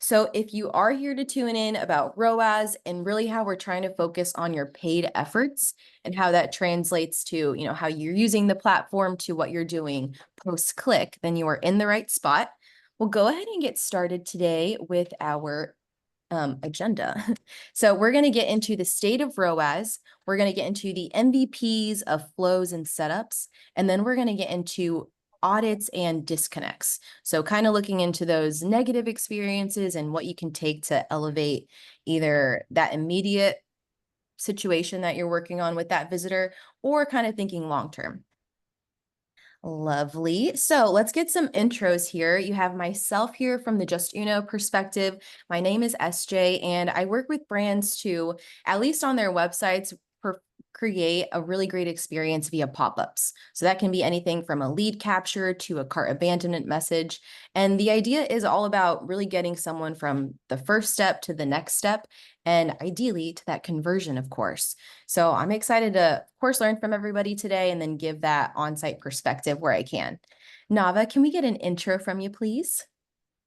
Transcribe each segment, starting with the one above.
So if you are here to tune in about ROAS and really how we're trying to focus on your paid efforts and how that translates to, how you're using the platform to what you're doing post-click, then you are in the right spot. We'll go ahead and get started today with our agenda. So we're going to get into the state of ROAS. We're going to get into the MVPs of flows and setups, and then we're going to get into audits and disconnects. So kind of looking into those negative experiences and what you can take to elevate either that immediate situation that you're working on with that visitor or kind of thinking long term. Lovely. So let's get some intros here. You have myself here from the Justuno perspective. My name is SJ, and I work with brands to, at least on their websites, create a really great experience via pop-ups. So that can be anything from a lead capture to a cart abandonment message. And the idea is all about really getting someone from the first step to the next step, and ideally to that conversion, of course. So I'm excited to, of course, learn from everybody today and then give that on-site perspective where I can. Nava, can we get an intro from you, please?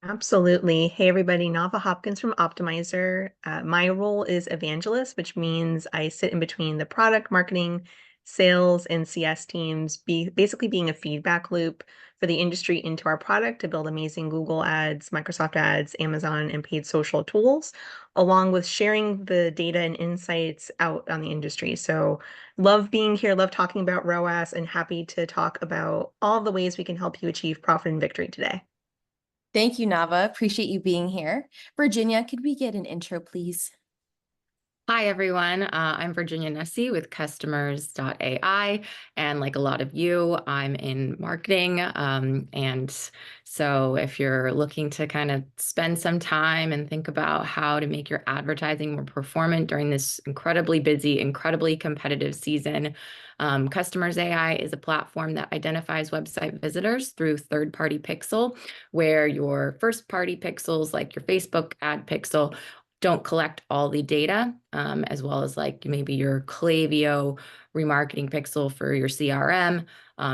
Absolutely. Hey, everybody. Nava Hopkins from Optimizer. My role is evangelist, which means I sit in between the product, marketing, sales, and CS teams, basically being a feedback loop for the industry into our product to build amazing Google ads, Microsoft ads, Amazon, and paid social tools, along with sharing the data and insights out on the industry. So love being here, love talking about ROAS, and happy to talk about all the ways we can help you achieve profit and victory today. Thank you, Nava. Appreciate you being here. Virginia, could we get an intro, please? Hi, everyone. I'm Virginia Nessie with Customers.ai. And like a lot of you, I'm in marketing. And so if you're looking to kind of spend some time and think about how to make your advertising more performant during this incredibly busy, incredibly competitive season, Customers AI is a platform that identifies website visitors through third-party pixel, where your first-party pixels, like your Facebook ad pixel, don't collect all the data, as well as like maybe your Klaviyo remarketing pixel for your CRM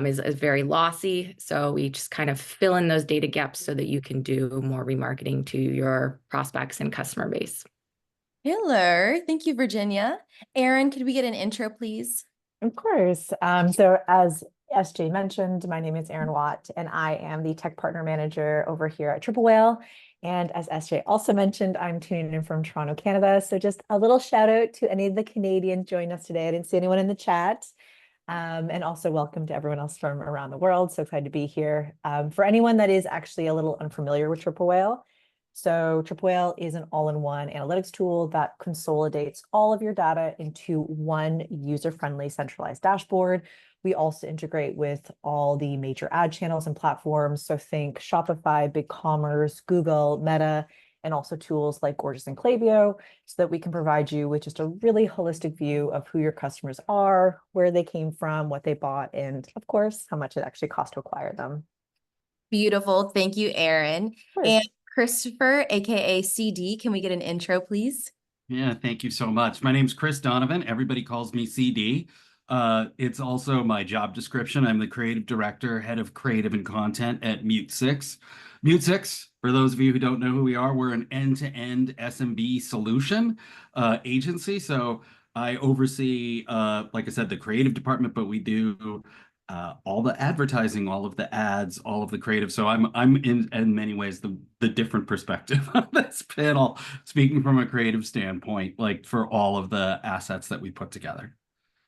is very lossy. So we just kind of fill in those data gaps so that you can do more remarketing to your prospects and customer base. Hello. Thank you, Virginia. Erin, could we get an intro, please? Of course. So as SJ mentioned, my name is Erin Watt, and I am the tech partner manager over here at Triple Whale. And as SJ also mentioned, I'm tuning in from Toronto, Canada. So just a little shout out to any of the Canadians joining us today. I didn't see anyone in the chat. And also welcome to everyone else from around the world. So excited to be here. For anyone that is actually a little unfamiliar with Triple Whale, so Triple Whale is an all-in-one analytics tool that consolidates all of your data into one user-friendly centralized dashboard. We also integrate with all the major ad channels and platforms. So think Shopify, BigCommerce, Google, Meta, and also tools like Gorgeous and Klaviyo, so that we can provide you with just a really holistic view of who your customers are, where they came from, what they bought, and of course, how much it actually costs to acquire them. Beautiful. Thank you, Erin. And Christopher, aka CD, can we get an intro, please? Yeah, thank you so much. My name's Chris Donovan. Everybody calls me CD. It's also my job description. I'm the creative director, head of creative and content at Mutesix. Mutesix, for those of you who don't know who we are, we're an end-to-end SMB solution agency. So I oversee, like I said, the creative department, but we do all the advertising, all of the ads, all of the creative. So I'm in many ways the different perspective on this panel, speaking from a creative standpoint, like for all of the assets that we put together.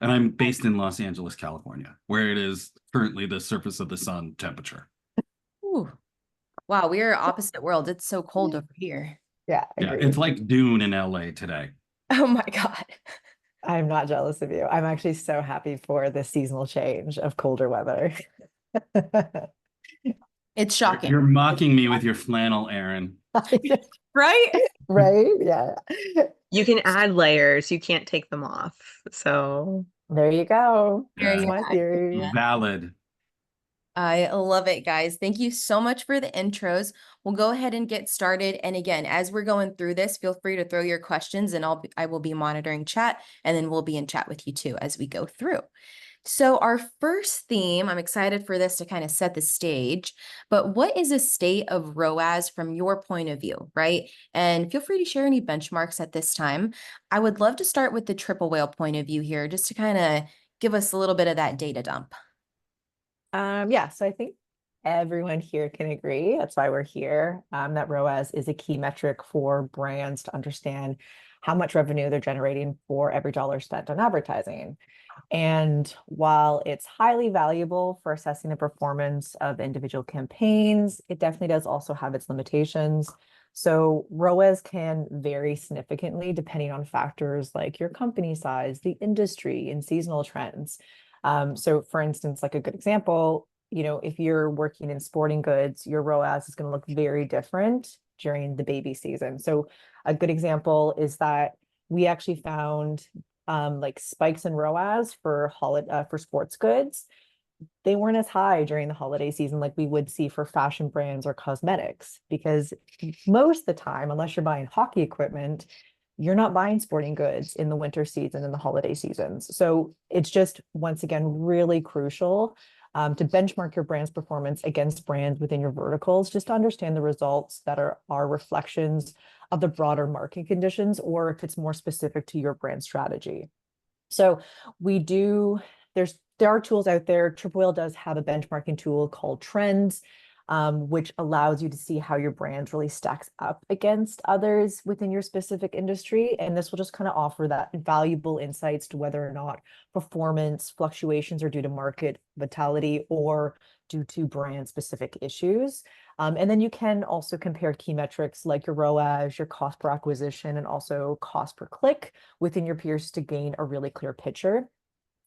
And I'm based in Los Angeles, California, where it is currently the surface of the sun temperature. Ooh. Wow, we are opposite worlds. It's so cold over here. Yeah, it's like Dune in LA today. Oh my God. I'm not jealous of you. I'm actually so happy for the seasonal change of colder weather. It's shocking. You're mocking me with your flannel, Erin. Right? Right? Yeah. You can add layers, you can't take them off. So there you go. There That's you my go. theory. Valid. I love it, guys. Thank you so much for the intros. We'll go ahead and get started. And again, as we're going through this, feel free to throw your questions and I will be monitoring chat, and then we'll be in chat with you too as we go through. So our first theme, I'm excited for this to kind of set the stage, but what is a state of ROAS from your point of view, right? And feel free to share any benchmarks at this time. I would love to start with the triple whale point of view here, just to kind of give us a little bit of that data dump. Yeah, so I think everyone here can agree. That's why we're here. That ROAS is a key metric for brands to understand how much revenue they're generating for every dollar spent on advertising. And while it's highly valuable for assessing the performance of individual campaigns, it definitely does also have its limitations. So ROAS can vary significantly depending on factors like your company size, the industry, and seasonal trends. So for instance, like a good example, if you're working in sporting goods, your ROAS is going to look very different during the baby season. So a good example is that we actually found like spikes in ROAS for sports goods. They weren't as high during the holiday season like we would see for fashion brands or cosmetics, because most of the time, unless you're buying hockey equipment, you're not buying sporting goods in the winter season and the holiday seasons. So it's just, once again, really crucial to benchmark your brand's performance against brands within your verticals, just to understand the results that are reflections of the broader market conditions, or if it's more specific to your brand strategy. So there are tools out there. Triple Whale does have a benchmarking tool called Trends, which allows you to see how your brand really stacks up against others within your specific industry. And this will just kind of offer that valuable insights to whether or not performance fluctuations are due to market vitality or due to brand specific issues. And then you can also compare key metrics like your ROAS, your cost per acquisition, and also cost per click within your peers to gain a really clear picture.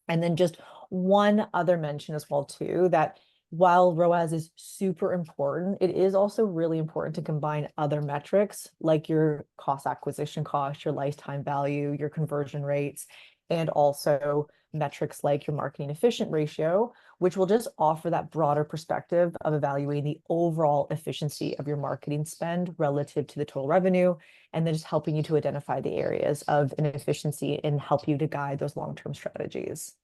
And then just one other mention as well too, that while ROAS is super important, it is also really important to combine other metrics like your cost acquisition cost, your lifetime value, your conversion rates, and also metrics like your marketing efficient ratio, which will just offer that broader perspective of evaluating the overall efficiency of your marketing spend relative to the total revenue, and then just helping you to identify the areas of inefficiency and help you to guide those long-term strategies.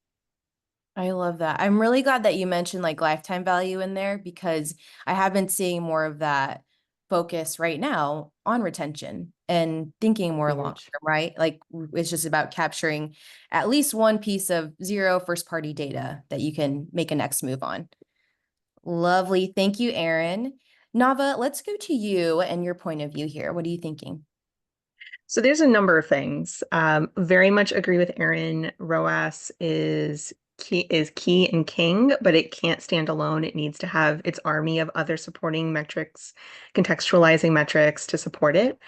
I love that. I'm really glad that you mentioned like lifetime value in there, because I have been seeing more of that focus right now on retention and thinking more long term, right? Like it's just about capturing at least one piece of zero first party data that you can make a next move on. Lovely. Thank you, Erin. Nava, let's go to you and your point of view here. What are you thinking? So there's a number of things. Very much agree with Erin. ROAS is key and king, but it can't stand alone. It needs to have its army of other supporting metrics, contextualizing metrics to support it.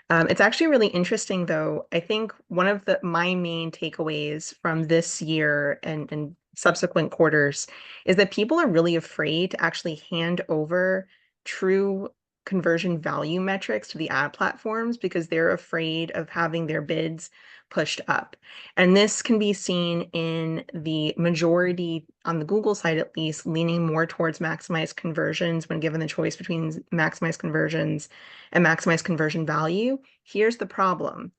It's actually really interesting, though. I think one of my main takeaways from this year and subsequent quarters is that people are really afraid to actually hand over true conversion value metrics to the ad platforms because they're afraid of having their bids pushed up. And this can be seen in the majority, on the Google side at least, leaning more towards maximized conversions when given the choice between maximized conversions and maximized conversion value. Here's the problem.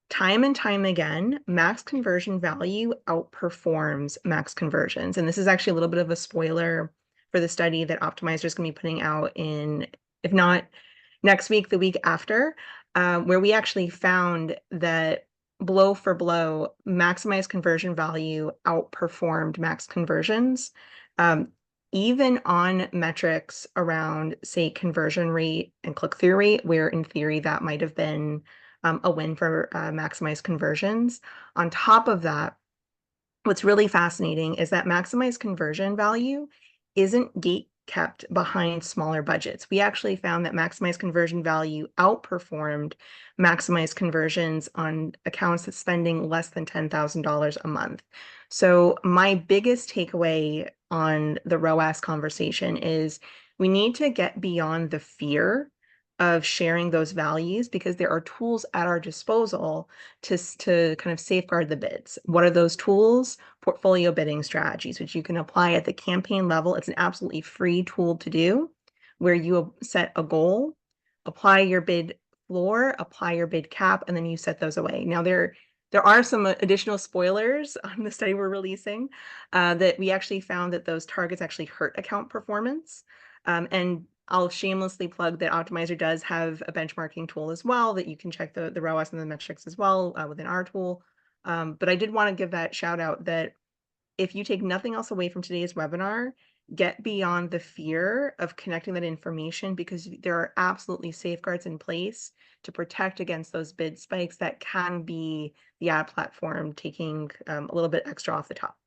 Time and time again, max conversion value outperforms max conversions. And this is actually a little bit of a spoiler for the study that Optimizer is going to be putting out in, if not next week, the week after, where we actually found that blow for blow, maximized conversion value outperformed max conversions, even on metrics around, say, conversion rate and click-through rate, where in theory that might have been a win for maximized conversions. On top of that, what's really fascinating is that maximized conversion value isn't gate kept behind smaller budgets. We actually found that maximized conversion value outperformed maximized conversions on accounts that's spending less than $10,000 a month. So my biggest takeaway on the ROAS conversation is we need to get beyond the fear of sharing those values, because there are tools at our disposal to kind of safeguard the bids. What are those tools? Portfolio bidding strategies, which you can apply at the campaign level. It's an absolutely free tool to do, where you set a goal, apply your bid floor, apply your bid cap, and then you set those away. Now, there There are some additional spoilers on the study we're releasing that we actually found that those targets actually hurt account performance. And I'll shamelessly plug that Optimizer does have a benchmarking tool as well that you can check the ROAS and the metrics as well within our tool. But I did want to give that shout out that if you take nothing else away from today's webinar, get beyond the fear of connecting that information, because there are absolutely safeguards in place to protect against those bid spikes that can be the ad platform taking a little bit extra off the top.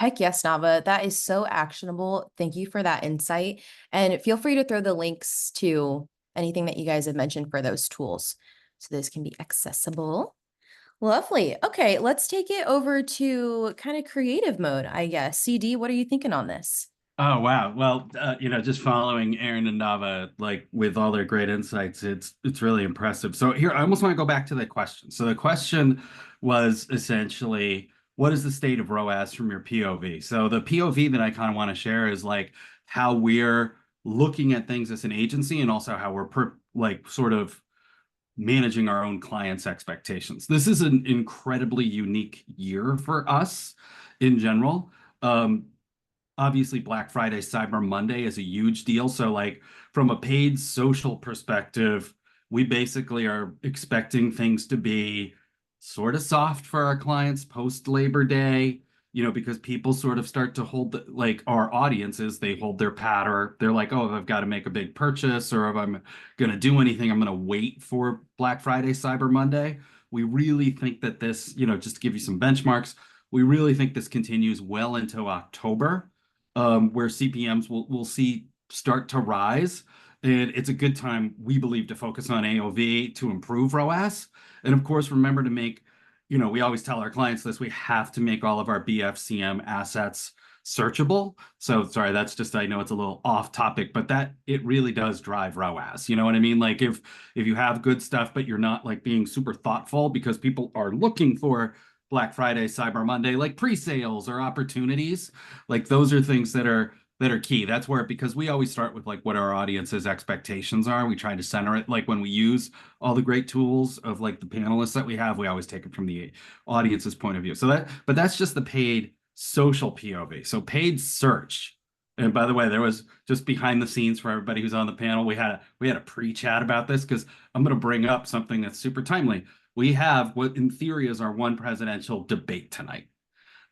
Heck yes, Nava. That is so actionable. Thank you for that insight. And feel free to throw the links to anything that you guys have mentioned for those tools, so those can be accessible. Lovely. Okay, let's take it over to kind of creative mode, I guess. CD, what are you thinking on this? Oh, wow. Well, just following Aaron and Nava, like with all their great insights, it's really impressive. So here, I almost want to go back to the question. So the question was essentially, what is the state of ROAS from your POV? So the POV that I kind of want to share is like how we're looking at things as an agency, and also how we're sort of managing our own clients' expectations. This is an incredibly unique year for us in general. Obviously, Black Friday, Cyber Monday is a huge deal. So like from a paid social perspective, we basically are expecting things to be sort of soft for our clients post Labor Day, because people sort of start to hold like our audiences, they hold their patter. They're like, oh, if I've got to make a big purchase, or if I'm going to do anything, I'm going to wait for Black Friday, Cyber Monday. We really think that this, just to give you some benchmarks, we really think this continues well into October, where CPMs will see start to rise. And it's a good time, we believe, to focus on AOV to improve ROAS. And of course, remember to make, we always tell our clients this, we have to make all of our BFCM assets searchable. So sorry, that's just, I know it's a little off topic, but that it really does drive ROAS. You know what I mean? Like if you have good stuff, but you're not like being super thoughtful, because people are looking for Black Friday, Cyber Monday, like pre-sales or opportunities, like those are things that are key. That's where, because we always start with like what our audience's expectations are. We try to center it. Like when we use all the great tools of like the panelists that we have, we always take it from the audience's point of view. But that's just the paid social POV. So paid search. And by the way, there was just behind the scenes for everybody who's on the panel, we had a pre-chat about this, because I'm going to bring up something that's super timely. We have what in theory is our one presidential debate tonight.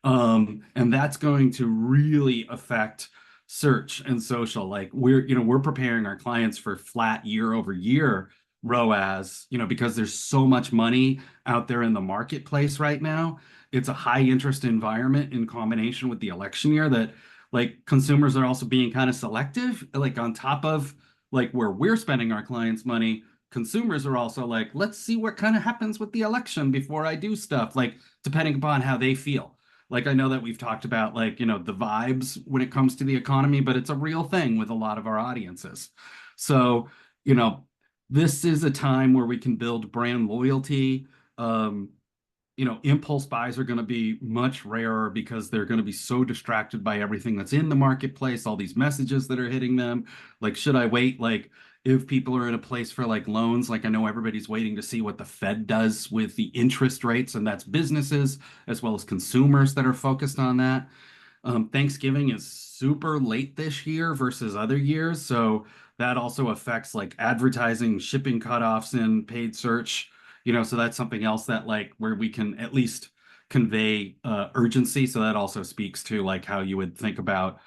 And that's going to really affect search and social. Like we're preparing our clients for flat year over year ROAS, because there's so much money out there in the marketplace right now. It's a high interest environment in combination with the election year, that like consumers are also being kind of selective, like on top of like where we're spending our clients' money. Consumers are also like, let's see what kind of happens with the election before I do stuff, like depending upon how they feel. Like I know that we've talked about like, the vibes when it comes to the economy, but it's a real thing with a lot of our audiences. So, this is a time where we can build brand loyalty. Impulse buys are going to be much rarer, because they're going to be so distracted by everything that's in the marketplace, all these messages that are hitting them. Like, should I wait? Like, if people are in a place for like loans, like I know everybody's waiting to see what the Fed does with the interest rates, and that's businesses as well as consumers that are focused on that. Thanksgiving is super late this year versus other years, so that also affects like advertising, shipping cutoffs in paid search. So that's something else that like where we can at least convey urgency. So that also speaks to like how you would think about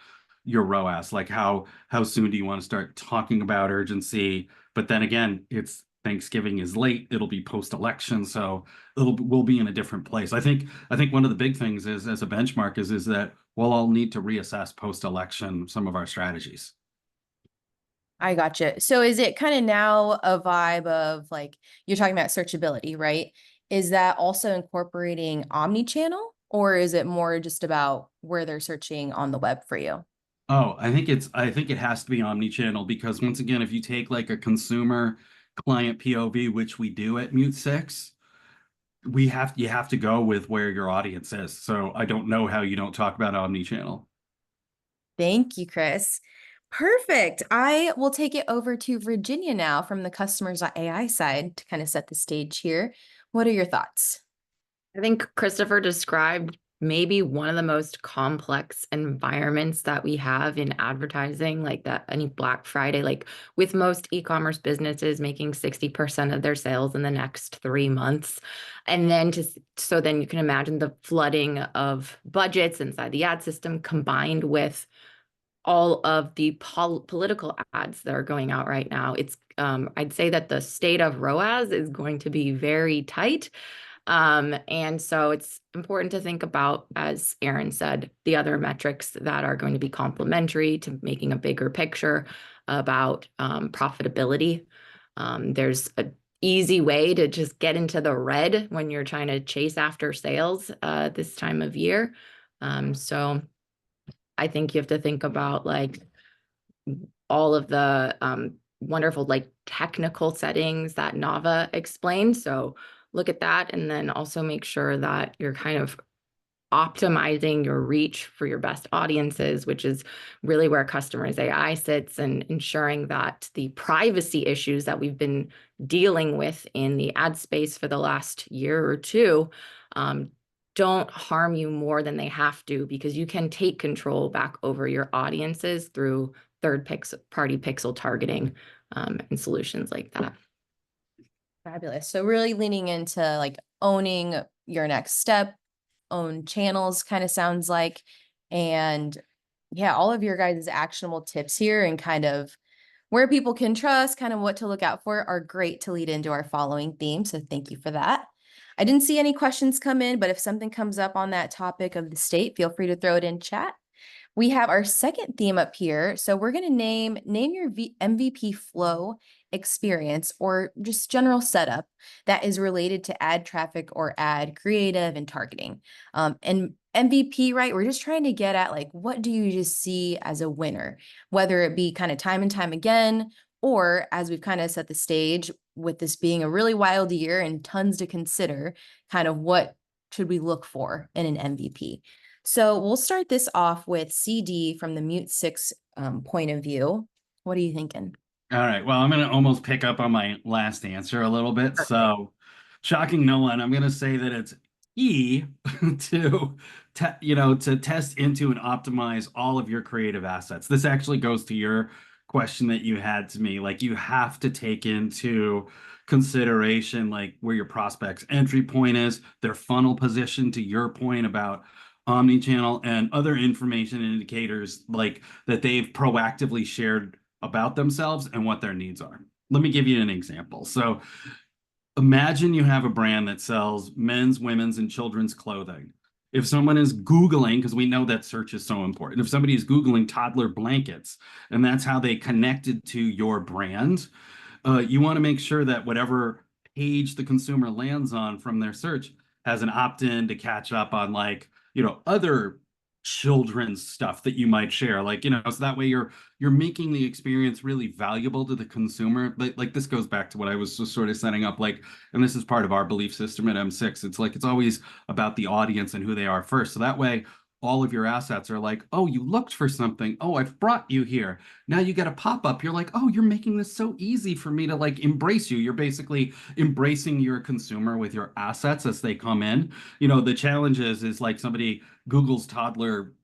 your ROAS, like how soon do you want to start talking about urgency? But then again, it's Thanksgiving is late. It'll be post-election, so we'll be in a different place. I think one of the big things is, as a benchmark, is that we'll all need to reassess post-election some of our strategies. I gotcha. So is it kind of now a vibe of like, you're talking about searchability, right? Is that also incorporating omni-channel, or is it more just about where they're searching on the web for you? Oh, I think it has to be omni-channel, because once again, if you take like a consumer client POV, which we do at Mutesix, you have to go with where your audience is. So I don't know how you don't talk about omni-channel. Thank you, Chris. Perfect. I will take it over to Virginia now from the customers.ai side to kind of set the stage here. What are your thoughts? I think Christopher described maybe one of the most complex environments that we have in advertising, like that any Black Friday, like with most e-commerce businesses making 60% of their sales in the next 3 months. And then so then you can imagine the flooding of budgets inside the ad system combined with all of the political ads that are going out right now. It's I'd say that the state of ROAS is going to be very tight. And so it's important to think about, as Aaron said, the other metrics that are going to be complementary to making a bigger picture about profitability. There's an easy way to just get into the red when you're trying to chase after sales this time of year. So I think you have to think about like all of the wonderful like technical settings that Nava explained. So look at that, and then also make sure that you're kind of optimizing your reach for your best audiences, which is really where customers AI sits, and ensuring that the privacy issues that we've been dealing with in the ad space for the last year or two don't harm you more than they have to, because you can take control back over your audiences through third-party pixel targeting and solutions like that. Fabulous. So really leaning into like owning your next step, own channels kind of sounds like. And yeah, all of your guys' actionable tips here and kind of where people can trust, kind of what to look out for are great to lead into our following theme. So thank you for that. I didn't see any questions come in, but if something comes up on that topic of the state, feel free to throw it in chat. We have our second theme up here. So we're going to name your MVP flow experience or just general setup that is related to ad traffic or ad creative and targeting. And MVP, right? We're just trying to get at like, what do you just see as a winner, whether it be kind of time and time again, or as we've kind of set the stage with this being a really wild year and tons to consider, kind of what should we look for in an MVP? So we'll start this off with CD from the Mutesix point of view. What are you thinking? All right. Well, I'm going to almost pick up on my last answer a little bit. Perfect. So, shocking no one, I'm going to say that it's key to to test into and optimize all of your creative assets. This actually goes to your question that you had to me. Like, you have to take into consideration like where your prospect's entry point is, their funnel position, to your point about omni-channel, and other information and indicators like that they've proactively shared about themselves and what their needs are. Let me give you an example. So imagine you have a brand that sells men's, women's, and children's clothing. If someone is Googling, because we know that search is so important, if somebody is Googling toddler blankets, and that's how they connected to your brand, you want to make sure that whatever page the consumer lands on from their search has an opt-in to catch up on like, other children's stuff that you might share, like, so that way you're making the experience really valuable to the consumer. Like this goes back to what I was just sort of setting up, like, and this is part of our belief system at M6. It's like, it's always about the audience and who they are first. So that way, all of your assets are like, oh, you looked for something. Oh, I've brought you here. Now you get a pop-up. You're like, oh, you're making this so easy for me to like embrace you. You're basically embracing your consumer with your assets as they come in. The challenge is like somebody Google's toddler,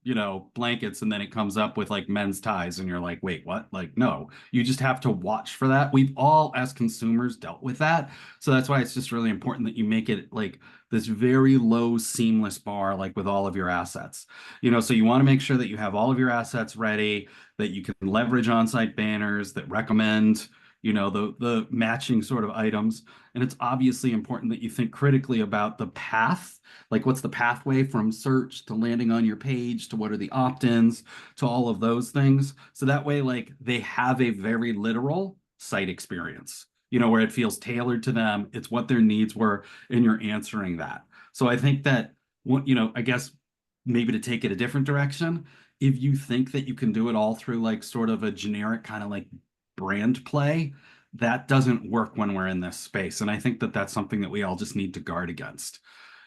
blankets, and then it comes up with like men's ties. And you're like, wait, what? Like, no, you just have to watch for that. We've all, as consumers, dealt with that. So that's why it's just really important that you make it like this very low seamless bar, like with all of your assets. So you want to make sure that you have all of your assets ready, that you can leverage on-site banners that recommend, the matching sort of items. And it's obviously important that you think critically about the path, like what's the pathway from search to landing on your page, to what are the opt-ins, to all of those things. So that way, like, they have a very literal site experience, where it feels tailored to them. It's what their needs were, and you're answering that. So I think that, I guess maybe to take it a different direction, if you think that you can do it all through like sort of a generic kind of like brand play, that doesn't work when we're in this space. And I think that that's something that we all just need to guard against.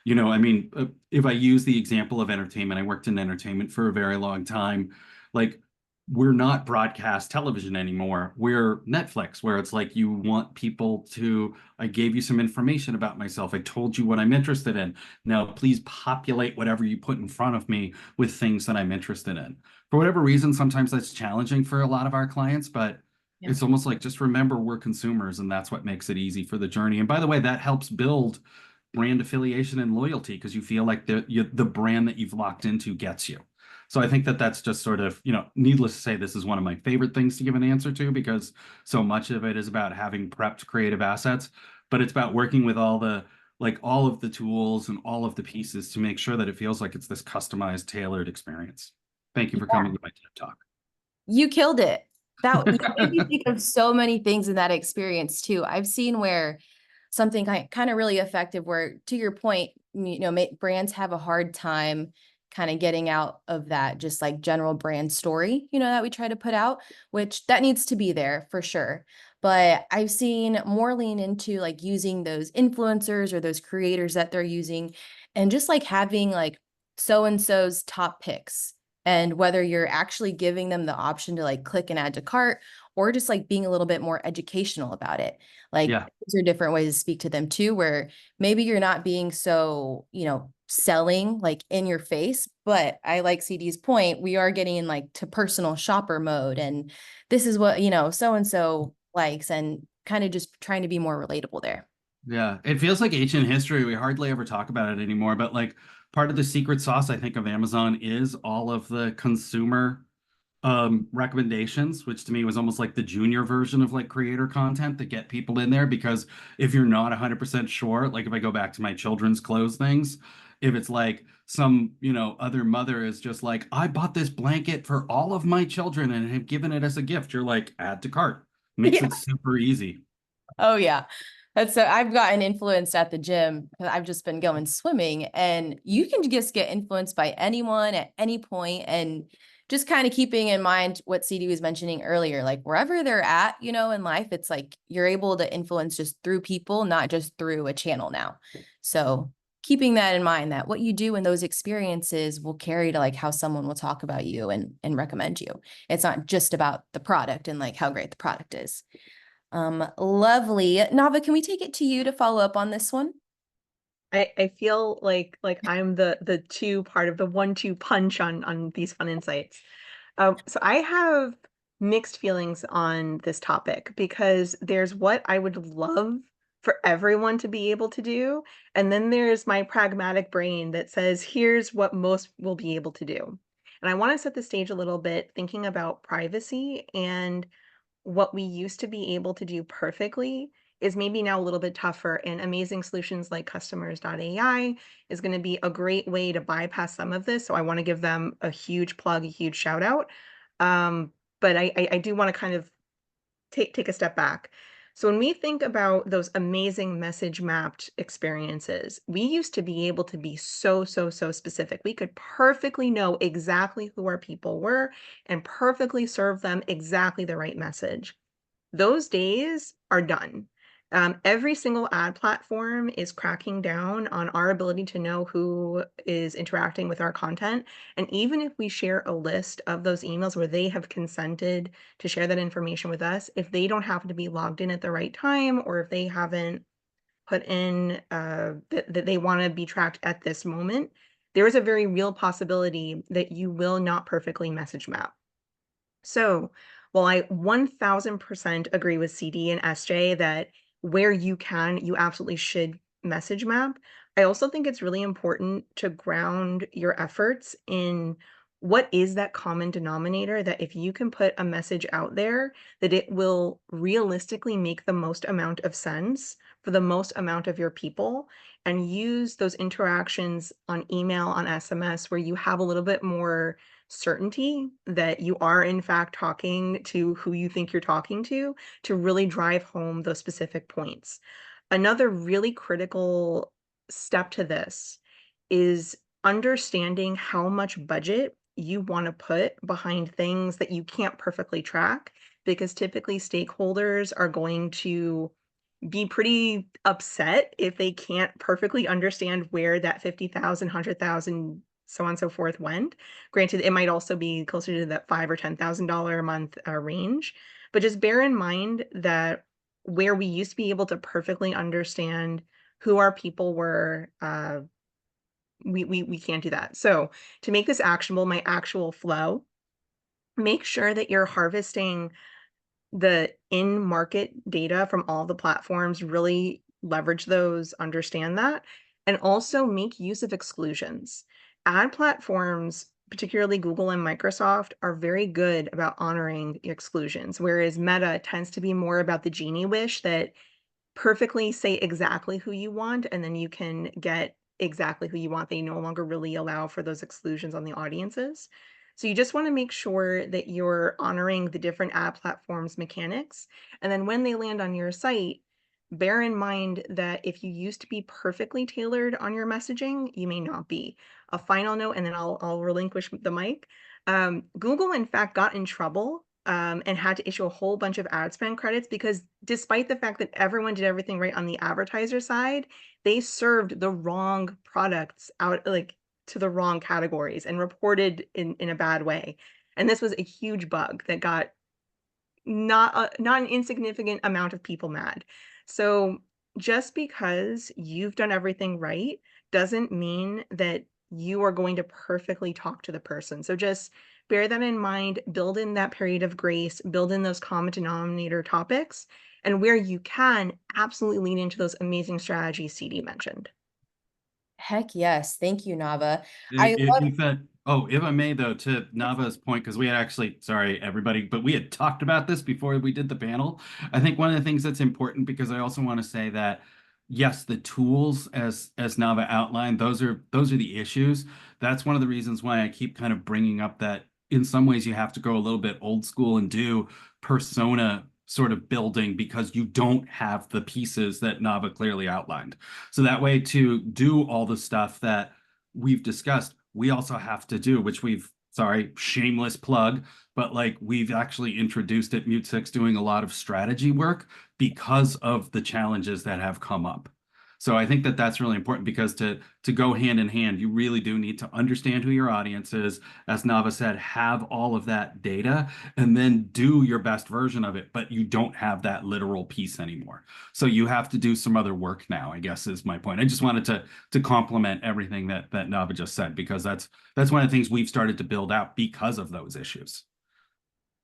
If I use the example of entertainment, I worked in entertainment for a very long time. Like, we're not broadcast television anymore. We're Netflix, where it's like you want people to, I gave you some information about myself. I told you what I'm interested in. Now, please populate whatever you put in front of me with things that I'm interested in. For whatever reason, sometimes that's challenging for a lot of our clients, but Yeah. it's almost like just remember we're consumers, and that's what makes it easy for the journey. And by the way, that helps build brand affiliation and loyalty because you feel like the brand that you've locked into gets you. So I think that that's just sort of, needless to say, this is one of my favorite things to give an answer to because so much of it is about having prepped creative assets, but it's about working with all of the tools and all of the pieces to make sure that it feels like it's this customized, tailored experience. Thank you for coming to my TED Talk. You killed it. That you made me think of so many things in that experience too. I've seen where something kind of really effective where, to your point, brands have a hard time kind of getting out of that just like general brand story, that we try to put out, which that needs to be there for sure. But I've seen more lean into like using those influencers or those creators that they're using and just like having like so-and-so's top picks. And whether you're actually giving them the option to like click and add to cart or just like being a little bit more educational about it. Like Yeah. these are different ways to speak to them too, where maybe you're not being so, selling like in your face, but I like CD's point. We are getting in like to personal shopper mode. And this is what, so-and-so likes and kind of just trying to be more relatable there. Yeah, it feels like ancient history. We hardly ever talk about it anymore, but like part of the secret sauce, I think, of Amazon is all of the consumer recommendations, which to me was almost like the junior version of like creator content to get people in there. Because if you're not 100% sure, like if I go back to my children's clothes things, if it's like some, other mother is just like, I bought this blanket for all of my children and have given it as a gift, you're like, add to cart. Makes Yeah. it super easy. Oh yeah. That's so I've gotten influenced at the gym because I've just been going swimming and you can just get influenced by anyone at any point and just kind of keeping in mind what CD was mentioning earlier, like wherever they're at, in life, it's like you're able to influence just through people, not just through a channel now. So keeping that in mind that what you do in those experiences will carry to like how someone will talk about you and recommend you. It's not just about the product and like how great the product is. Lovely. Nava, can we take it to you to follow up on this one? I feel like I'm the two part of the 1-2 punch on these fun insights. So I have mixed feelings on this topic because there's what I would love for everyone to be able to do, and then there's my pragmatic brain that says, here's what most will be able to do. And I want to set the stage a little bit thinking about privacy and what we used to be able to do perfectly is maybe now a little bit tougher, and amazing solutions like customers.ai is going to be a great way to bypass some of this. So I want to give them a huge plug, a huge shout out. But I do want to kind of take a step back. So when we think about those amazing message mapped experiences, we used to be able to be so specific. We could perfectly know exactly who our people were and perfectly serve them exactly the right message. Those days are done. Every single ad platform is cracking down on our ability to know who is interacting with our content. And even if we share a list of those emails where they have consented to share that information with us, if they don't happen to be logged in at the right time, or if they haven't put in that they want to be tracked at this moment, there is a very real possibility that you will not perfectly message map. So, while I 1000% agree with CD and SJ that where you can, you absolutely should message map, I also think it's really important to ground your efforts in what is that common denominator that if you can put a message out there, that it will realistically make the most amount of sense for the most amount of your people, and use those interactions on email, on SMS, where you have a little bit more certainty that you are in fact talking to who you think you're talking to really drive home those specific points. Another really critical step to this is understanding how much budget you want to put behind things that you can't perfectly track, because typically stakeholders are going to be pretty upset if they can't perfectly understand where that 50,000, 100,000 so on and so forth went. Granted, it might also be closer to that $5,000 or $10,000 a month range, but just bear in mind that where we used to be able to perfectly understand who our people were, we can't do that. So to make this actionable, my actual flow, make sure that you're harvesting the in-market data from all the platforms, really leverage those, understand that, and also make use of exclusions. Ad platforms, particularly Google and Microsoft, are very good about honoring exclusions, whereas Meta tends to be more about the genie wish that perfectly say exactly who you want, and then you can get exactly who you want. They no longer really allow for those exclusions on the audiences. So you just want to make sure that you're honoring the different ad platforms mechanics. And then when they land on your site, bear in mind that if you used to be perfectly tailored on your messaging, you may not be. A final note, and then I'll relinquish the mic. Google, in fact, got in trouble and had to issue a whole bunch of ad spend credits because despite the fact that everyone did everything right on the advertiser side, they served the wrong products out, like, to the wrong categories and reported in a bad way. And this was a huge bug that got not an insignificant amount of people mad. So just because you've done everything right doesn't mean that you are going to perfectly talk to the person. So just bear that in mind, build in that period of grace, build in those common denominator topics, and where you can, absolutely lean into those amazing strategies CD mentioned. Heck yes. Thank you, Nava. If I may though, to Nava's point, because we had actually, sorry everybody, but we had talked about this before we did the panel. I think one of the things that's important, because I also want to say that yes, the tools as Nava outlined, those are the issues. That's one of the reasons why I keep kind of bringing up that in some ways you have to go a little bit old school and do persona sort of building, because you don't have the pieces that Nava clearly outlined. So that way, to do all the stuff that we've discussed, we also have to do, which shameless plug, but like we've actually introduced at Mutesix doing a lot of strategy work because of the challenges that have come up. So I think that that's really important, because to go hand in hand, you really do need to understand who your audience is, as Nava said, have all of that data, and then do your best version of it, but you don't have that literal piece anymore. So you have to do some other work now, I guess is my point. I just wanted to complement everything that Nava just said, because that's one of the things we've started to build out because of those issues.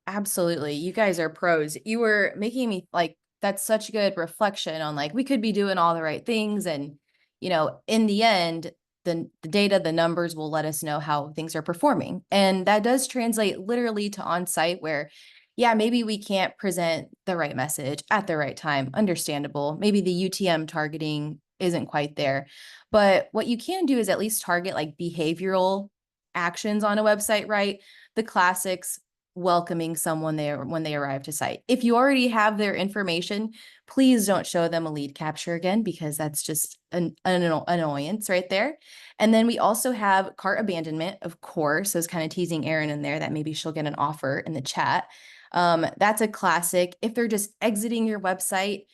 Absolutely. You guys are pros. You were making me like, that's such good reflection on like, we could be doing all the right things. And, in the end, the data, the numbers will let us know how things are performing. And that does translate literally to on-site where, yeah, maybe we can't present the right message at the right time. Understandable. Maybe the UTM targeting isn't quite there. But what you can do is at least target like behavioral actions on a website, right? The classics, welcoming someone there when they arrive to site. If you already have their information, please don't show them a lead capture again, because that's just an annoyance right there. And then we also have cart abandonment, of course. So it's kind of teasing Erin in there that maybe she'll get an offer in the chat. That's a classic. If they're just exiting your website,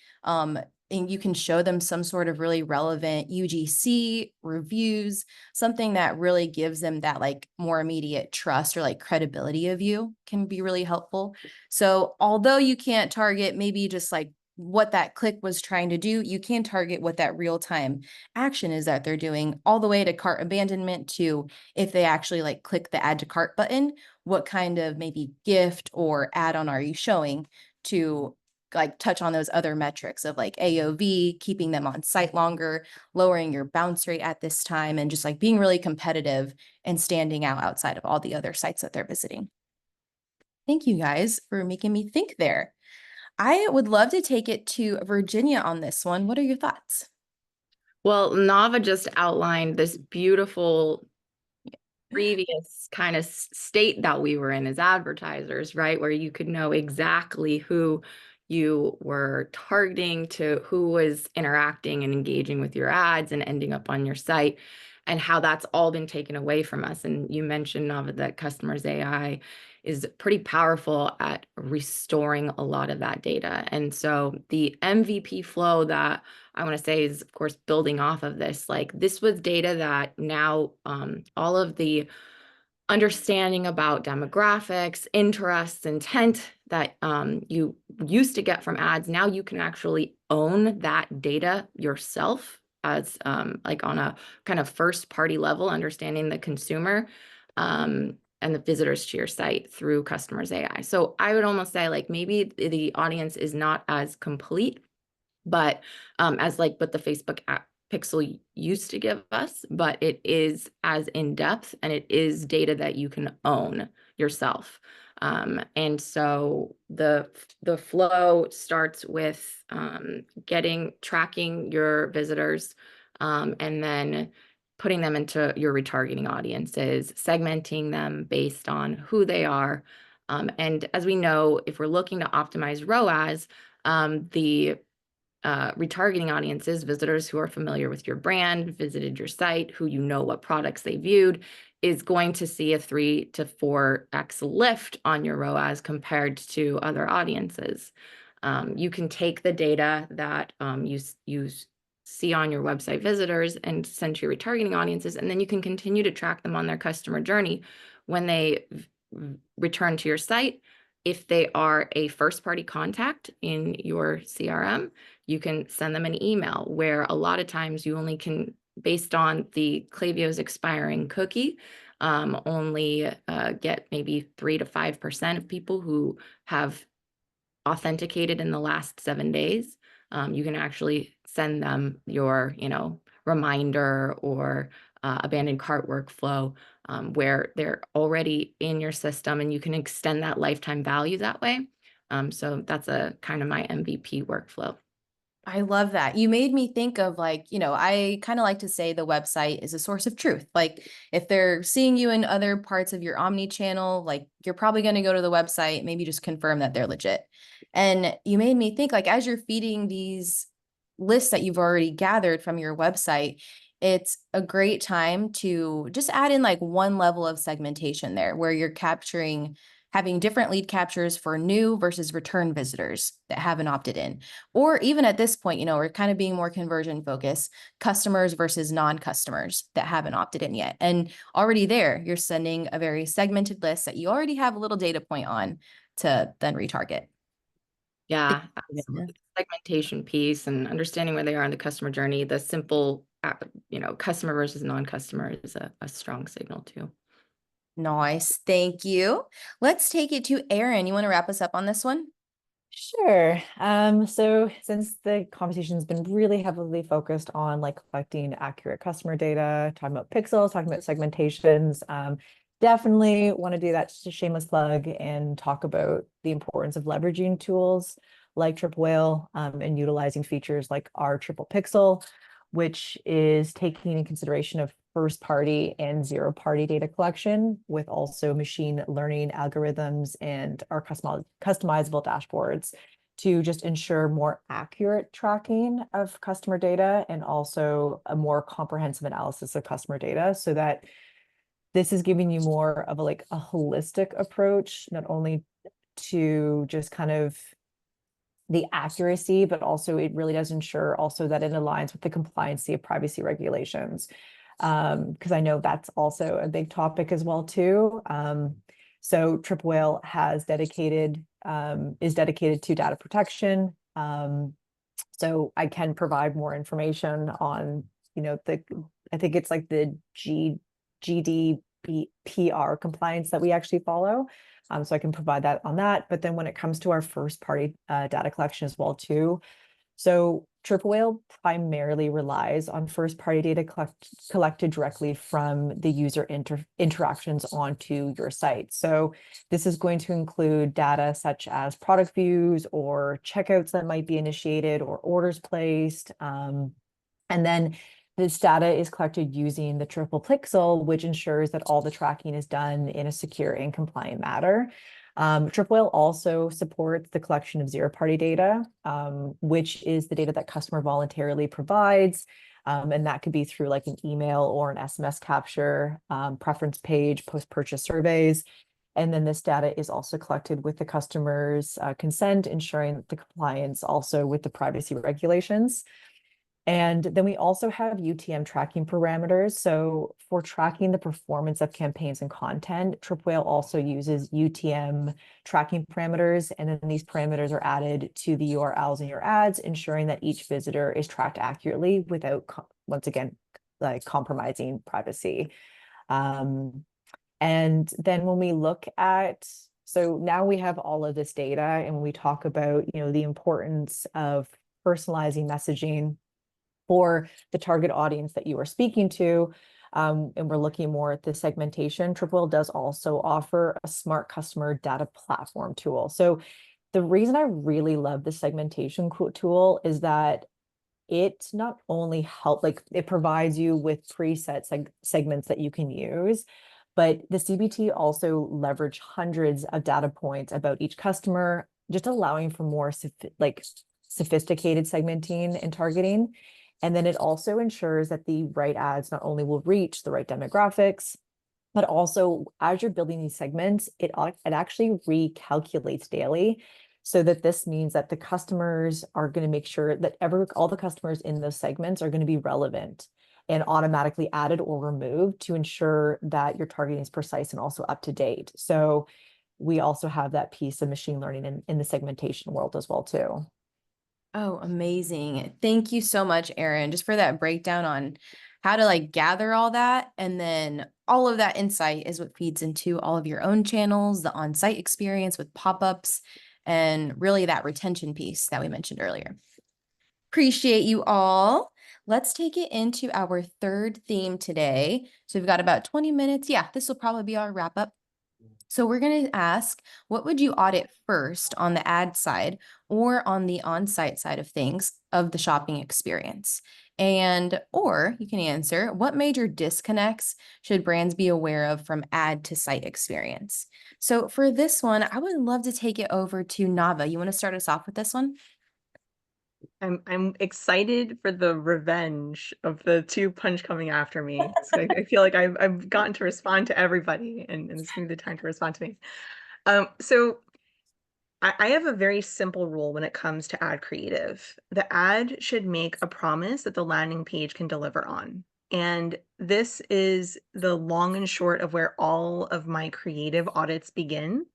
and you can show them some sort of really relevant UGC reviews, something that really gives them that like more immediate trust or like credibility of you, can be really helpful. So although you can't target maybe just like what that click was trying to do, you can target what that real-time action is that they're doing, all the way to cart abandonment, to if they actually like click the add to cart button, what kind of maybe gift or add-on are you showing, to like touch on those other metrics of like AOV, keeping them on site longer, lowering your bounce rate at this time, and just like being really competitive and standing out outside of all the other sites that they're visiting. Thank you guys for making me think there. I would love to take it to Virginia on this one. What are your thoughts? Well, Nava just outlined this beautiful previous kind of state that we were in as advertisers, right? Where you could know exactly who you were targeting, to who was interacting and engaging with your ads and ending up on your site, and how that's all been taken away from us. And you mentioned, Nava, that Customers AI is pretty powerful at restoring a lot of that data. And so the MVP flow that I want to say is, of course, building off of this. Like, this was data that now all of the understanding about demographics, interests, intent that you used to get from ads, now you can actually own that data yourself as like on a kind of first party level, understanding the consumer and the visitors to your site through customers AI. So I would almost say, like, maybe the audience is not as complete, but as like what the Facebook app Pixel used to give us, but it is as in depth, and it is data that you can own yourself. And so the flow starts with tracking your visitors, and then putting them into your retargeting audiences, segmenting them based on who they are. And as we know, if we're looking to optimize ROAS, the retargeting audiences, visitors who are familiar with your brand, visited your site, who you know what products they viewed, is going to see a 3 to 4x lift on your ROAS compared to other audiences. You can take the data that you see on your website visitors and send to your retargeting audiences, and then you can continue to track them on their customer journey when they return to your site. If they are a first-party contact in your CRM, you can send them an email, where a lot of times you only can, based on the Klaviyo's expiring cookie, only get maybe 3 to 5% of people who have authenticated in the last 7 days. You can actually send them your, reminder or abandoned cart workflow, where they're already in your system, and you can extend that lifetime value that way. So that's a kind of my MVP workflow. I love that. You made me think of, like, I kind of like to say the website is a source of truth. Like, if they're seeing you in other parts of your omni channel, like, you're probably going to go to the website, maybe just confirm that they're legit. And you made me think, like, as you're feeding these lists that you've already gathered from your website, it's a great time to just add in like one level of segmentation there, where you're having different lead captures for new versus return visitors that haven't opted in. Or even at this point, we're kind of being more conversion focused, customers versus non-customers that haven't opted in yet. And already there, you're sending a very segmented list that you already have a little data point on to then retarget. Yeah, absolutely. Segmentation piece and understanding where they are in the customer journey, the simple, customer versus non-customer is a strong signal too. Nice. Thank you. Let's take it to Erin. You want to wrap us up on this one? Sure. So since the conversation has been really heavily focused on like collecting accurate customer data, talking about pixels, talking about segmentations, definitely want to do that, just a shameless plug, and talk about the importance of leveraging tools like Triple Whale, and utilizing features like our Triple Pixel, which is taking in consideration of first party and zero party data collection, with also machine learning algorithms and our customizable dashboards to just ensure more accurate tracking of customer data, and also a more comprehensive analysis of customer data, so that this is giving you more of a holistic approach, not only to just kind of the accuracy, but also it really does ensure also that it aligns with the compliancy of privacy regulations. Because I know that's also a big topic as well too. So Triple Whale is dedicated to data protection. So I can provide more information on, I think it's like the GDPR compliance that we actually follow. So I can provide that on that. But then when it comes to our first party data collection as well too, so Triple Whale primarily relies on first party data collected directly from the user interactions onto your site. So this is going to include data such as product views or checkouts that might be initiated or orders placed. And then this data is collected using the Triple Pixel, which ensures that all the tracking is done in a secure and compliant manner. Triple Whale also supports the collection of zero-party data, which is the data that customer voluntarily provides. And that could be through like an email or an SMS capture, preference page, post-purchase surveys. And then this data is also collected with the customer's consent, ensuring the compliance also with the privacy regulations. And then we also have UTM tracking parameters. So for tracking the performance of campaigns and content, Triple Whale also uses UTM tracking parameters. And then these parameters are added to the URLs in your ads, ensuring that each visitor is tracked accurately without, once again, like compromising privacy. And then when we look at, so now we have all of this data, and when we talk about, the importance of personalizing messaging for the target audience that you are speaking to, and we're looking more at the segmentation, Triple Whale does also offer a smart customer data platform tool. So the reason I really love the segmentation tool is that it not only it provides you with preset segments that you can use, but the CBT also leverage hundreds of data points about each customer, just allowing for more sophisticated segmenting and targeting. And then it also ensures that the right ads not only will reach the right demographics, but also as you're building these segments, it actually recalculates daily. So that this means that the customers are going to make sure that all the customers in those segments are going to be relevant and automatically added or removed to ensure that your targeting is precise and also up to date. So we also have that piece of machine learning in the segmentation world as well too. Oh, amazing. Thank you so much, Erin, just for that breakdown on how to gather all that. And then all of that insight is what feeds into all of your own channels, the on-site experience with pop-ups, and really that retention piece that we mentioned earlier. Appreciate you all. Let's take it into our third theme today. So we've got about 20 minutes. Yeah, this will probably be our wrap up. So we're going to ask, what would you audit first on the ad side or on the on-site side of things of the shopping experience? Or you can answer, what major disconnects should brands be aware of from ad to site experience? So for this one, I would love to take it over to Nava. You want to start us off with this one? I'm excited for the revenge of the two punch coming after me. So I feel like I've gotten to respond to everybody, and it's gonna be the time to respond to me. So I have a very simple rule when it comes to ad creative. The ad should make a promise that the landing page can deliver on. And this is the long and short of where all of my creative audits begin.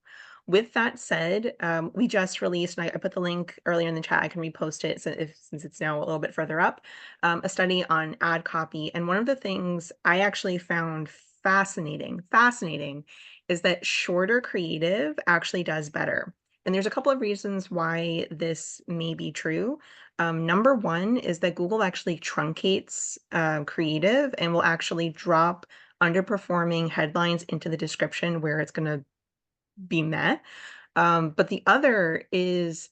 With that said, we just released, and I put the link earlier in the chat, I can repost it since it's now a little bit further up, a study on ad copy. And one of the things I actually found fascinating is that shorter creative actually does better. And there's a couple of reasons why this may be true. Number one is that Google actually truncates creative and will actually drop underperforming headlines into the description where it's going to be met. But the other is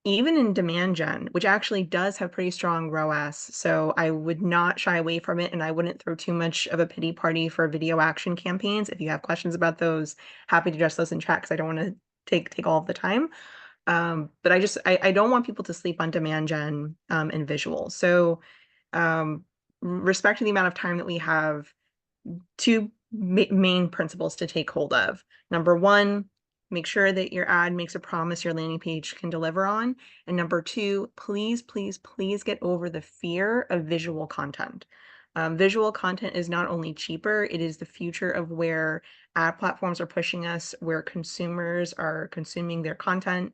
even in demand gen, which actually does have pretty strong ROAS. So I would not shy away from it, and I wouldn't throw too much of a pity party for video action campaigns. If you have questions about those, happy to address those in chat because I don't want to take all of the time. But I don't want people to sleep on demand gen and visual. So respect to the amount of time that we have, two main principles to take hold of. Number one, make sure that your ad makes a promise your landing page can deliver on. And number two, please get over the fear of visual content. Visual content is not only cheaper, it is the future of where ad platforms are pushing us, where consumers are consuming their content.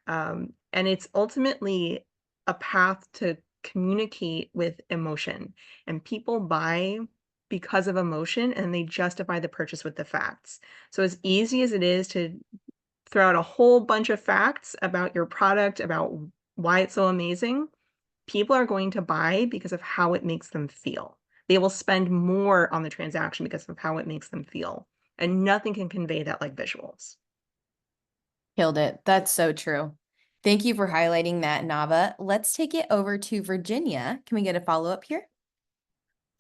And it's ultimately a path to communicate with emotion. And people buy because of emotion, and they justify the purchase with the facts. So as easy as it is to throw out a whole bunch of facts about your product, about why it's so amazing, people are going to buy because of how it makes them feel. They will spend more on the transaction because of how it makes them feel. And nothing can convey that like visuals. Killed it. That's so true. Thank you for highlighting that, Nava. Let's take it over to Virginia. Can we get a follow-up here?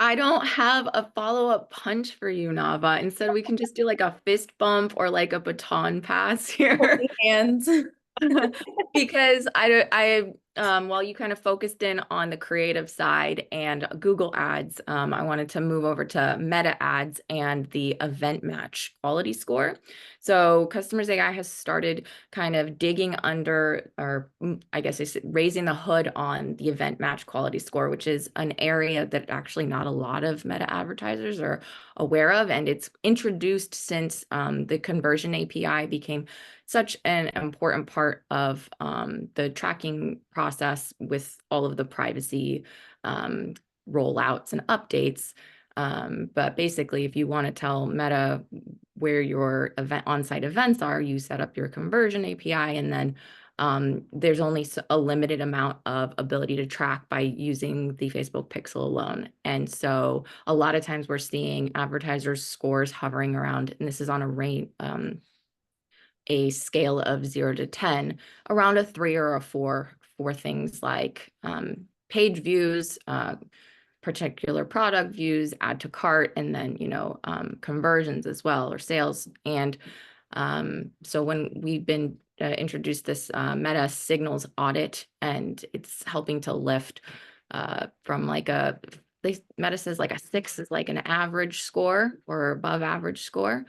I don't have a follow-up punch for you, Nava. Instead, we can just do like a fist bump or like a baton pass here. And Because while you kind of focused in on the creative side and Google Ads, I wanted to move over to Meta Ads and the event match quality score. So Customers AI has started kind of digging under, or I guess it's raising the hood on the event match quality score, which is an area that actually not a lot of Meta advertisers are aware of. And it's introduced since the conversion API became such an important part of the tracking process with all of the privacy rollouts and updates. But basically, if you want to tell Meta where your on-site events are, you set up your conversion API, and then there's only a limited amount of ability to track by using the Facebook pixel alone. And so a lot of times we're seeing advertisers' scores hovering around, and this is on a scale of 0 to 10, around a 3 or a 4 for things like page views, particular product views, add to cart, and then, conversions as well, or sales. And so when we've been introduced this Meta Signals audit, and it's helping to lift from like Meta says like a 6 is like an average score or above average score.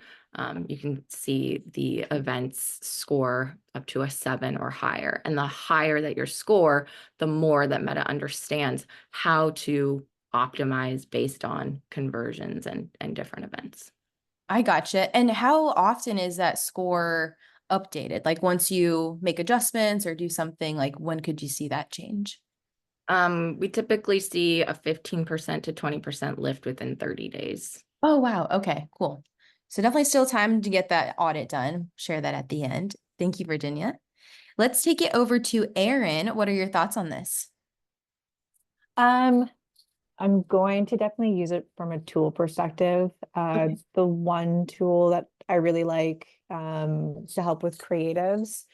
You can see the events score up to a 7 or higher. And the higher that your score, the more that Meta understands how to optimize based on conversions and different events. I gotcha. And how often is that score updated? Like once you make adjustments or do something, like when could you see that change? We typically see a 15% to 20% lift within 30 days. Oh, wow. Okay, cool. So definitely still time to get that audit done. Share that at the end. Thank you, Virginia. Let's take it over to Erin. What are your thoughts on this? I'm going to definitely use it from a tool perspective. Okay. The one tool that I really like to help with creatives.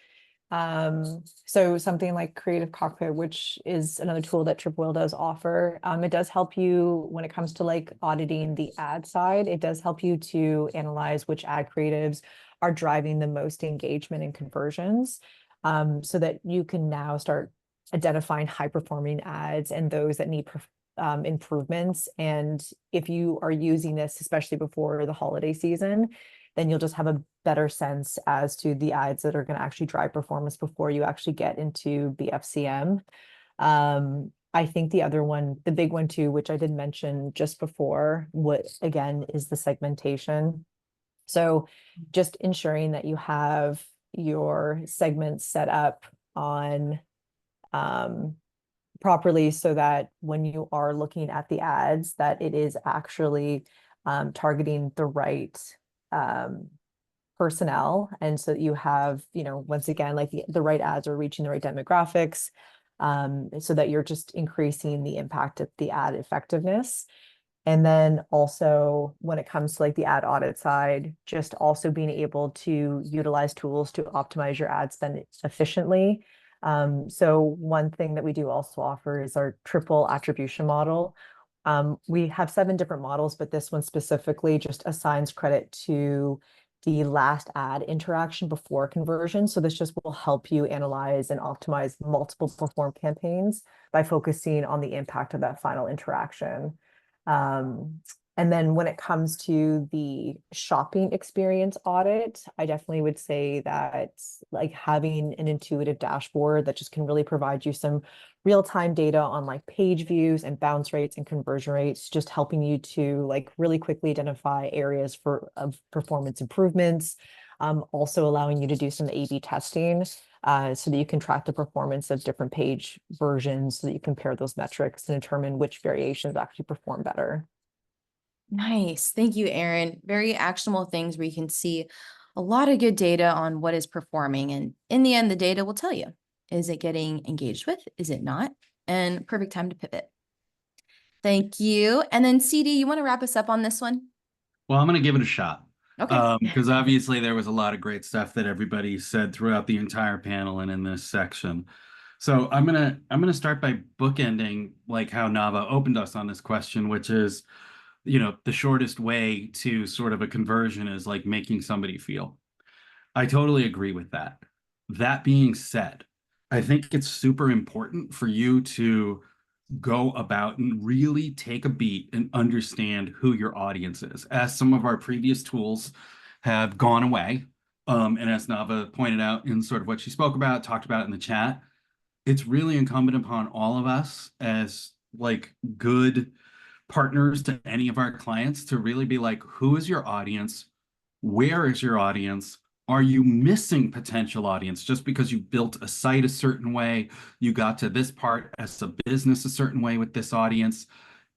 So something like Creative Cockpit, which is another tool that Triple Whale does offer. It does help you when it comes to like auditing the ad side. It does help you to analyze which ad creatives are driving the most engagement and conversions, so that you can now start identifying high performing ads and those that need improvements. And if you are using this, especially before the holiday season, then you'll just have a better sense as to the ads that are going to actually drive performance before you actually get into BFCM. I think the other one, the big one too, which I did mention just before, what again is the segmentation. So just ensuring that you have your segments set up on properly, so that when you are looking at the ads, that it is actually targeting the right personnel. And so you have, once again, like the right ads are reaching the right demographics, so that you're just increasing the impact of the ad effectiveness. And then also when it comes to like the ad audit side, just also being able to utilize tools to optimize your ad spend efficiently. So one thing that we do also offer is our triple attribution model. We have 7 different models, but this one specifically just assigns credit to the last ad interaction before conversion. So this just will help you analyze and optimize multiple perform campaigns by focusing on the impact of that final interaction. And then when it comes to the shopping experience audit, I definitely would say that like having an intuitive dashboard that just can really provide you some real-time data on like page views and bounce rates and conversion rates, just helping you to like really quickly identify areas of performance improvements. Also allowing you to do some A/B testing, so that you can track the performance of different page versions, so that you compare those metrics and determine which variations actually perform better. Nice. Thank you, Erin. Very actionable things where you can see a lot of good data on what is performing. And in the end, the data will tell you, is it getting engaged with? Is it not? And perfect time to pivot. Thank you. And then CD, you want to wrap us up on this one? Well, I'm going to give it a shot. Okay. Because obviously there was a lot of great stuff that everybody said throughout the entire panel and in this section. So I'm gonna start by bookending like how Nava opened us on this question, which is, the shortest way to sort of a conversion is like making somebody feel. I totally agree with that. That being said, I think it's super important for you to go about and really take a beat and understand who your audience is. As some of our previous tools have gone away, and as Nava pointed out in sort of what she spoke about, talked about in the chat, it's really incumbent upon all of us as like good partners to any of our clients to really be like, who is your audience? Where is your audience? Are you missing potential audience just because you built a site a certain way? You got to this part as a business a certain way with this audience.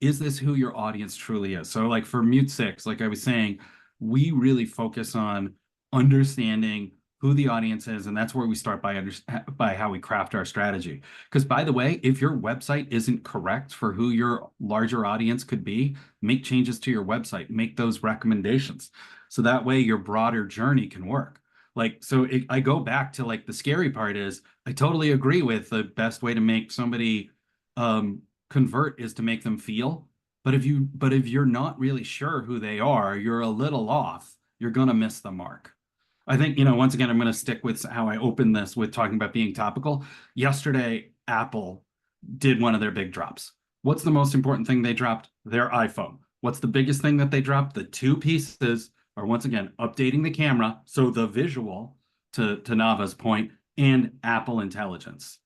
Is this who your audience truly is? So like for Mutesix, like I was saying, we really focus on understanding who the audience is, and that's where we start by how we craft our strategy. Because by the way, if your website isn't correct for who your larger audience could be, make changes to your website, make those recommendations. So that way your broader journey can work. Like, so I go back to like the scary part is I totally agree with the best way to make somebody convert is to make them feel. But if you're not really sure who they are, you're a little off, you're gonna miss the mark. I think, once again, I'm going to stick with how I opened this with talking about being topical. Yesterday, Apple did one of their big drops. What's the most important thing they dropped? Their iPhone. What's the biggest thing that they dropped? The two pieces are, once again, updating the camera, so the visual, to Nava's point, and Apple Intelligence.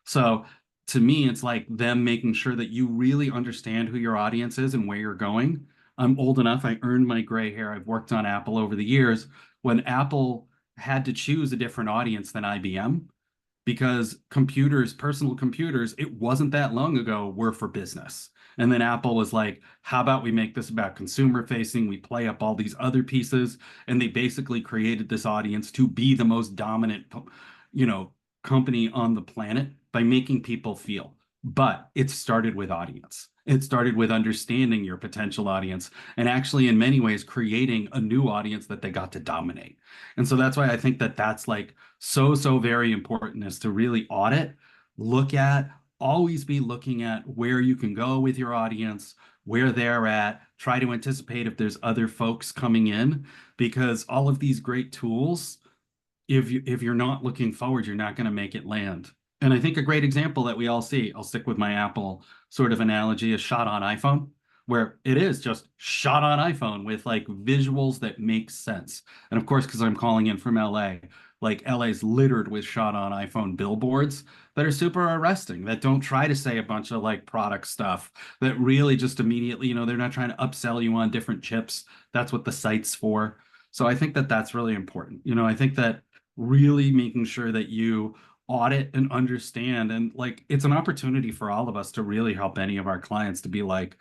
So to me, it's like them making sure that you really understand who your audience is and where you're going. I'm old enough, I earned my gray hair. I've worked on Apple over the years. When Apple had to choose a different audience than IBM, because computers, personal computers, it wasn't that long ago, were for business. And then Apple was like, how about we make this about consumer facing? We play up all these other pieces. And they basically created this audience to be the most dominant, company on the planet by making people feel. But it started with audience. It started with understanding your potential audience and actually, in many ways, creating a new audience that they got to dominate. And so that's why I think that that's like so very important, is to really audit, look at, always be looking at where you can go with your audience, where they're at, try to anticipate if there's other folks coming in, because all of these great tools, if you're not looking forward, you're not going to make it land. And I think a great example that we all see, I'll stick with my Apple sort of analogy, is shot on iPhone, where it is just shot on iPhone with like visuals that make sense. And of course, because I'm calling in from LA, like LA's littered with shot on iPhone billboards that are super arresting, that don't try to say a bunch of like product stuff, that really just immediately, they're not trying to upsell you on different chips. That's what the site's for. So I think that that's really important. I think that really making sure that you audit and understand, and like it's an opportunity for all of us to really help any of our clients to be like,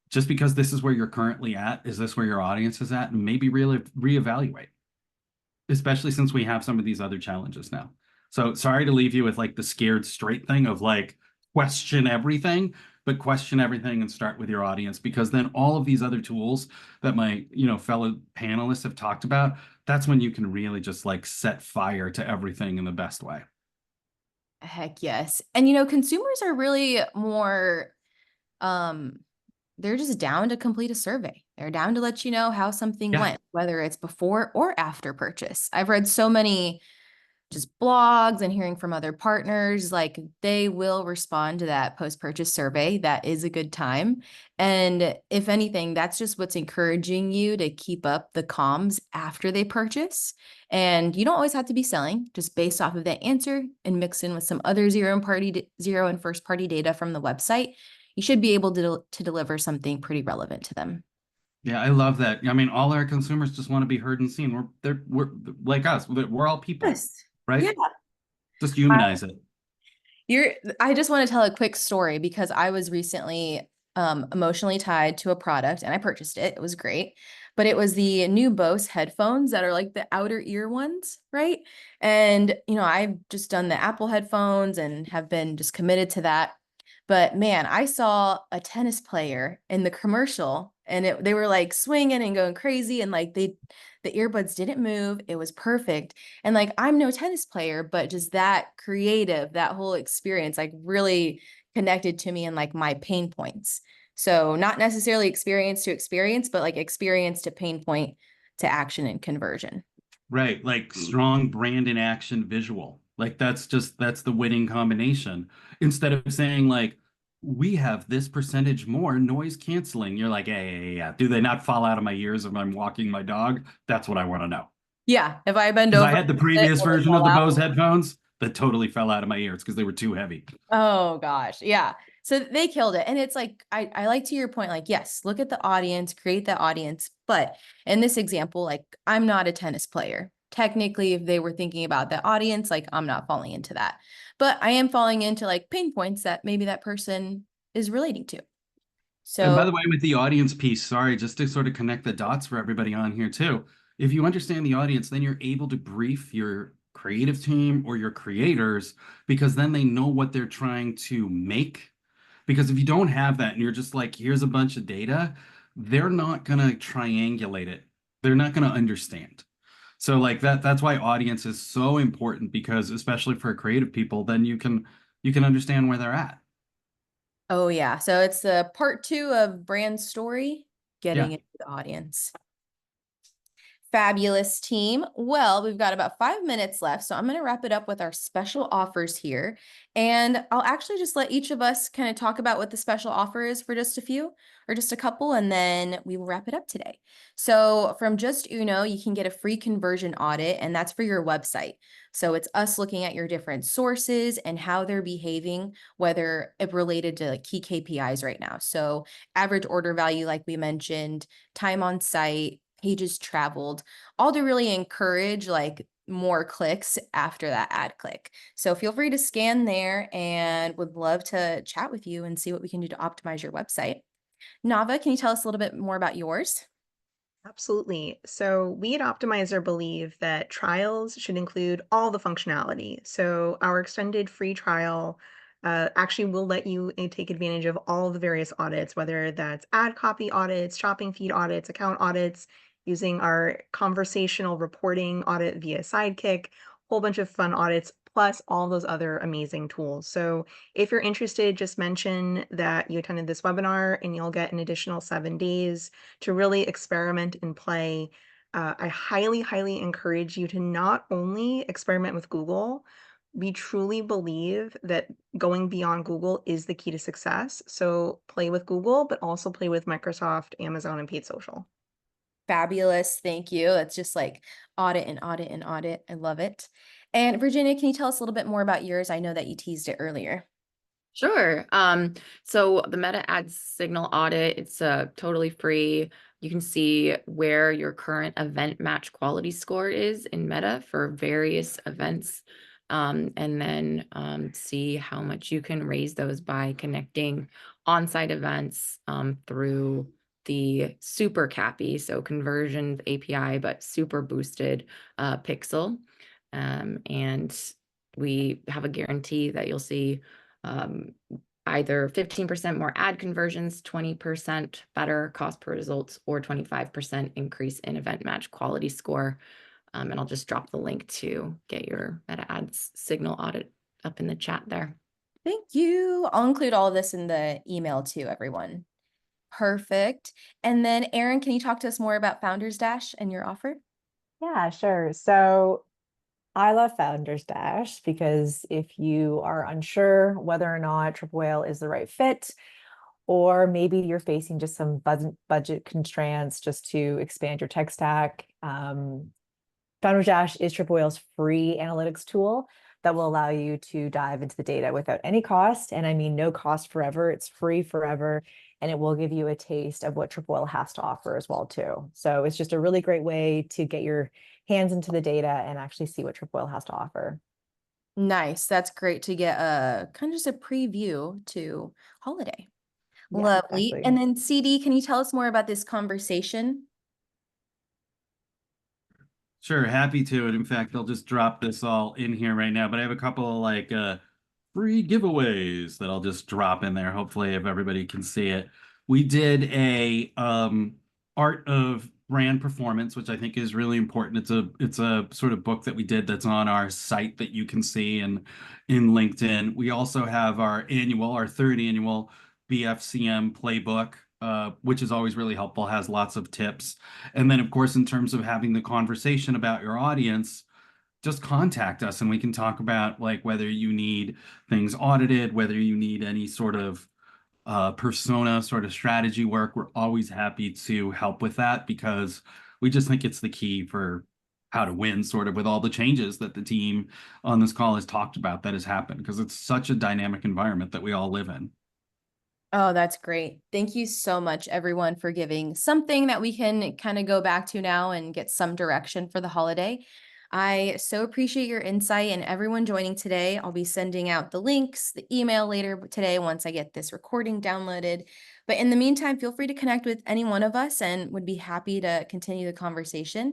just because this is where you're currently at, is this where your audience is at? And maybe really reevaluate, especially since we have some of these other challenges now. So sorry to leave you with like the scared straight thing of like question everything, but question everything and start with your audience, because then all of these other tools that my fellow panelists have talked about, that's when you can really just like set fire to everything in the best way. Heck yes. And consumers are really more they're just down to complete a survey. They're down to let you know how something went, whether it's before or after purchase. I've read so many just blogs and hearing from other partners, like they will respond to that post-purchase survey. That is a good time. And if anything, that's just what's encouraging you to keep up the comms after they purchase. And you don't always have to be selling, just based off of that answer and mix in with some other zero and first party data from the website. You should be able to deliver something pretty relevant to them. Yeah, I love that. I mean, all our consumers just want to be heard and seen. We're like us. We're all people, right? Yeah. Just humanize it. I just want to tell a quick story, because I was recently emotionally tied to a product and I purchased it. It was great, but it was the new Bose headphones that are like the outer ear ones, right? And I've just done the Apple headphones and have been just committed to that. But man, I saw a tennis player in the commercial, and they were like swinging and going crazy, and like the earbuds didn't move. It was perfect. And like, I'm no tennis player, but just that creative, that whole experience, like really connected to me and like my pain points. So not necessarily experience to experience, but like experience to pain point to action and conversion. Right. Like strong brand in action visual. Like that's the winning combination. Instead of saying like, we have this percentage more noise canceling. You're like, yeah. Do they not fall out of my ears if I'm walking my dog? That's what I want to know. Yeah, if I bend Because over, I had the previous will it version of fall the out? Bose headphones that totally fell out of my ears because they were too heavy. Oh gosh, yeah. So they killed it. And it's like, I like to your point, like, yes, look at the audience, create that audience. But in this example, like, I'm not a tennis player. Technically, if they were thinking about the audience, like, I'm not falling into that. But I am falling into like pain points that maybe that person is relating to. And by So, the way, with the audience piece, sorry, just to sort of connect the dots for everybody on here too. If you understand the audience, then you're able to brief your creative team or your creators because then they know what they're trying to make. Because if you don't have that and you're just like, here's a bunch of data, they're not going to triangulate it. They're not going to understand. So like that's why audience is so important because especially for creative people, then you can understand where they're at. oh yeah. So it's the part 2 of brand story, getting Yeah. into the audience. Fabulous team. Well, we've got about 5 minutes left, so I'm going to wrap it up with our special offers here. And I'll actually just let each of us kind of talk about what the special offer is for just a few or just a couple, and then we will wrap it up today. So from Justuno, you can get a free conversion audit, and that's for your website. So it's us looking at your different sources and how they're behaving, whether it related to like key KPIs right now. So average order value, like we mentioned, time on site, pages traveled, all to really encourage like more clicks after that ad click. So feel free to scan there and would love to chat with you and see what we can do to optimize your website. Nava, can you tell us a little bit more about yours? Absolutely. So we at Optimizer believe that trials should include all the functionality. So our extended free trial actually will let you take advantage of all the various audits, whether that's ad copy audits, shopping feed audits, account audits, using our conversational reporting audit via Sidekick, whole bunch of fun audits, plus all those other amazing tools. So if you're interested, just mention that you attended this webinar and you'll get an additional 7 days to really experiment and play. I highly, highly encourage you to not only experiment with Google, we truly believe that going beyond Google is the key to success. So play with Google, but also play with Microsoft, Amazon, and paid social. Fabulous. Thank you. It's just like audit and audit and audit. I love it. And Virginia, can you tell us a little bit more about yours? I know that you teased it earlier. Sure. So the Meta Ads Signal audit, it's totally free. You can see where your current event match quality score is in Meta for various events, and then see how much you can raise those by connecting on-site events through the super CAPI, so conversions API, but super boosted pixel. And we have a guarantee that you'll see either 15% more ad conversions, 20% better cost per results, or 25% increase in event match quality score. And I'll just drop the link to get your Meta Ads Signal audit up in the chat there. Thank you. I'll include all of this in the email too, everyone. Perfect. And then Erin, can you talk to us more about Founders Dash and your offer? Yeah, sure. So I love Founders Dash because if you are unsure whether or not Triple Whale is the right fit, or maybe you're facing just some budget constraints just to expand your tech stack, Founders Dash is Triple Whale's free analytics tool that will allow you to dive into the data without any cost. And I mean, no cost forever, it's free forever. And it will give you a taste of what Triple Whale has to offer as well too. So it's just a really great way to get your hands into the data and actually see what Triple Whale has to offer. Nice. That's great to get a kind of just a preview to holiday. Yeah, Lovely. exactly. And then CD, can you tell us more about this conversation? Sure, happy to. And in fact, I'll just drop this all in here right now. But I have a couple of like free giveaways that I'll just drop in there. Hopefully, if everybody can see it. We did a art of brand performance, which I think is really important. It's a sort of book that we did that's on our site that you can see and in LinkedIn. We also have our third annual BFCM Playbook, which is always really helpful, has lots of tips. And then, of course, in terms of having the conversation about your audience, just contact us and we can talk about like whether you need things audited, whether you need any sort of persona sort of strategy work. We're always happy to help with that because we just think it's the key for how to win sort of with all the changes that the team on this call has talked about that has happened because it's such a dynamic environment that we all live in. Oh, that's great. Thank you so much, everyone, for giving something that we can kind of go back to now and get some direction for the holiday. I so appreciate your insight and everyone joining today. I'll be sending out the links, the email later today once I get this recording downloaded. But in the meantime, feel free to connect with any one of us and would be happy to continue the conversation.